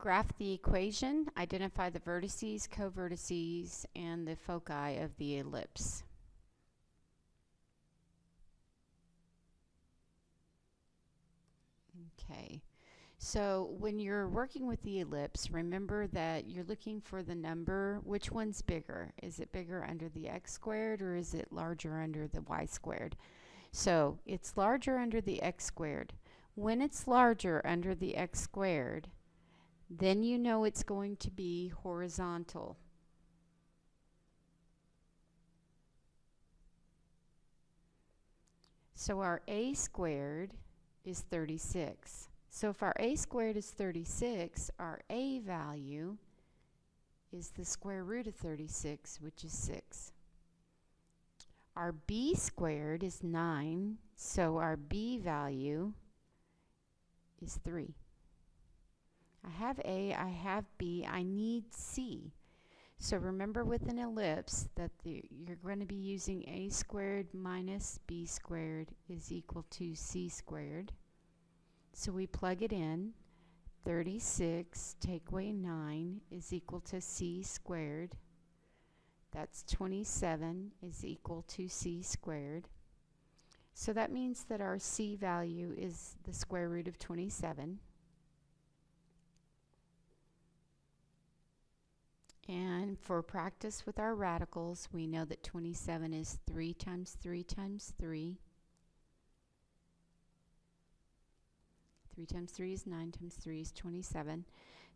Graph the equation, identify the vertices, covertices, and the foci of the ellipse. Okay, so when you're working with the ellipse, remember that you're looking for the number. Which one's bigger? Is it bigger under the x squared or is it larger under the y squared? So it's larger under the x squared. When it's larger under the x squared, then you know it's going to be horizontal. So our a squared is 36. So if our a squared is 36, our a value is the square root of 36, which is 6. Our b squared is 9, so our b value is 3. I have a, I have b, I need c. So remember with an ellipse that you're going to be using a squared minus b squared is equal to c squared. So we plug it in. 36 take away 9 is equal to c squared. That's 27 is equal to c squared. So that means that our c value is the square root of 27. And for practice with our radicals, we know that 27 is 3 times 3 times 3. 3 times 3 is 9 times 3 is 27.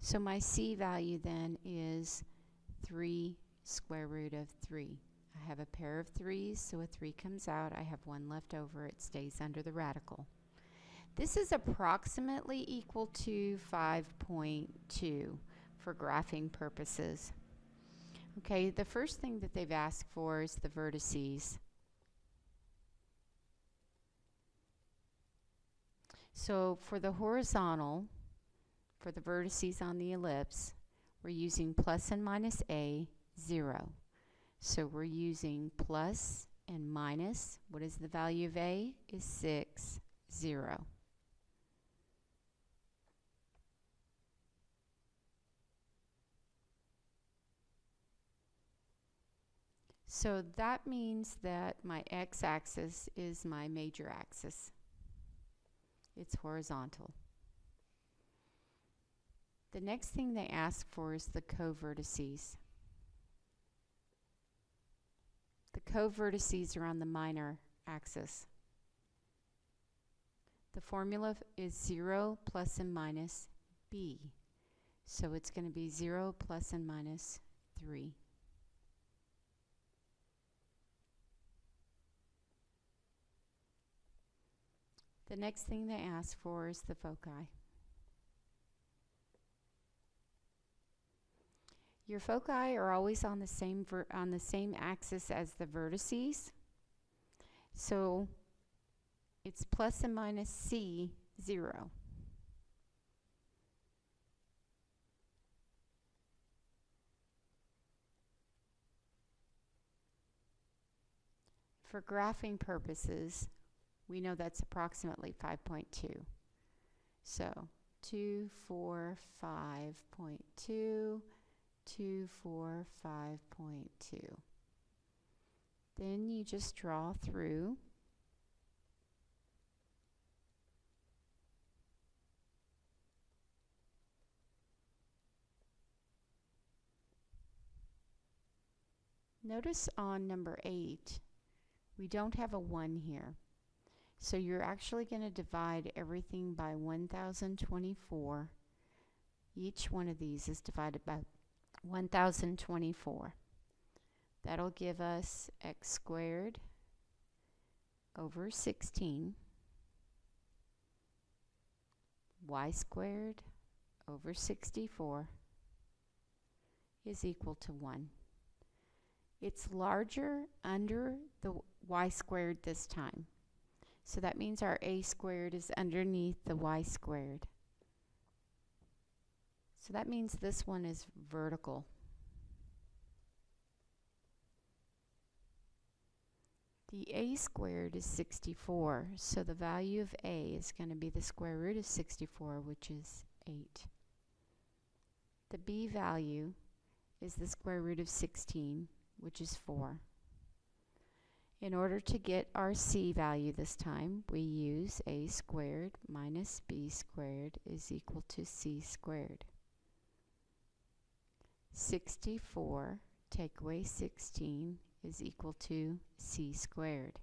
So my c value then is 3 square root of 3. I have a pair of 3's, so a 3 comes out. I have 1 left over. It stays under the radical. This is approximately equal to 5.2 for graphing purposes. Okay, the first thing that they've asked for is the vertices. So for the horizontal, for the vertices on the ellipse, we're using plus and minus a, 0. So we're using plus and minus. What is the value of a? Is 6, 0. So that means that my x-axis is my major axis. It's horizontal. The next thing they ask for is the covertices. The covertices are on the minor axis. The formula is 0 plus and minus b. So it's going to be 0 plus and minus 3. The next thing they ask for is the foci. Your foci are always on the same axis as the vertices. So it's plus and minus c, 0. For graphing purposes, we know that's approximately 5.2. So 2, 4, 5.2, 2, 4, 5.2. Then you just draw through. Notice on number 8, we don't have a 1 here. So you're actually going to divide everything by 1024. Each one of these is divided by 1024. That'll give us x squared over 16, y squared over 64 is equal to 1. It's larger under the y squared this time. So that means our a squared is underneath the y squared. So that means this one is vertical. The a squared is 64, so the value of a is going to be the square root of 64, which is 8. The b value is the square root of 16, which is 4. In order to get our c value this time, we use a squared minus b squared is equal to c squared. 64 take away 16 is equal to c squared.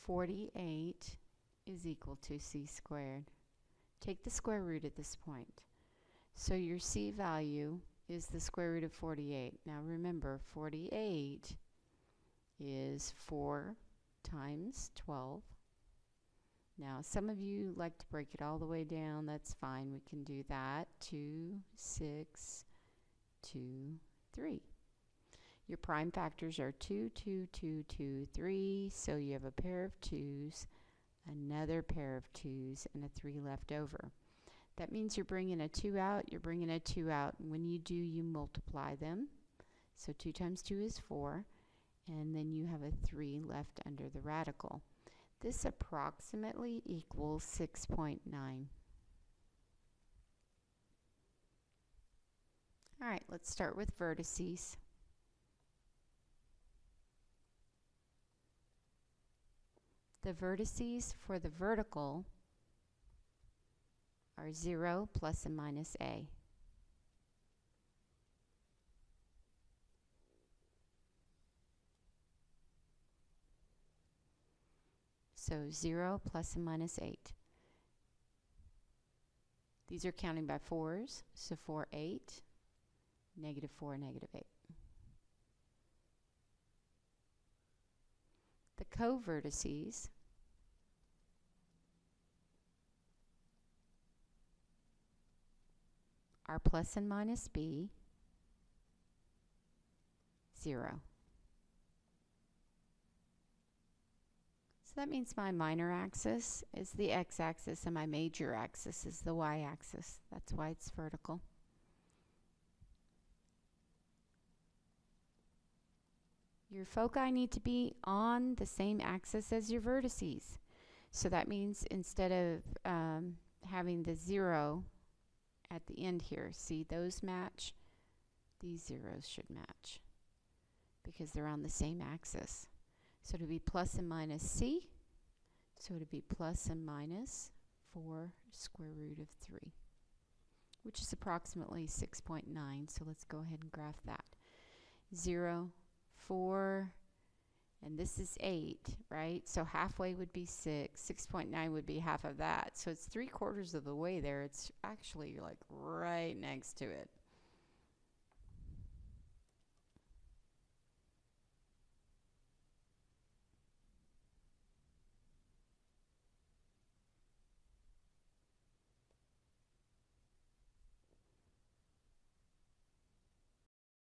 48 is equal to c squared. Take the square root at this point. So your c value is the square root of 48. Now remember, 48 is 4 times 12. Now some of you like to break it all the way down. That's fine. We can do that. 2, 6, 2, 3. Your prime factors are 2, 2, 2, 2, 3. So you have a pair of 2's, another pair of 2's, and a 3 left over. That means you're bringing a 2 out. You're bringing a 2 out. And when you do, you multiply them. So 2 times 2 is 4. And then you have a 3 left under the radical. This approximately equals 6.9. All right, let's start with vertices. The vertices for the vertical are 0, plus and minus a. So 0, plus and minus 8. These are counting by 4's, so 4, 8, negative 4, negative 8. The covertices are plus and minus b, 0. So that means my minor axis is the x-axis and my major axis is the y-axis. That's why it's vertical. Your foci need to be on the same axis as your vertices. So that means instead of having the 0 at the end here, see those match? These zeros should match because they're on the same axis. So it'll be plus and minus c. So it'll be plus and minus 4 square root of 3, which is approximately 6.9. So let's go ahead and graph that. 0, 4, and this is 8, right? So halfway would be 6. 6.9 would be half of that. So it's 3/4 of the way there. It's actually like right next to it.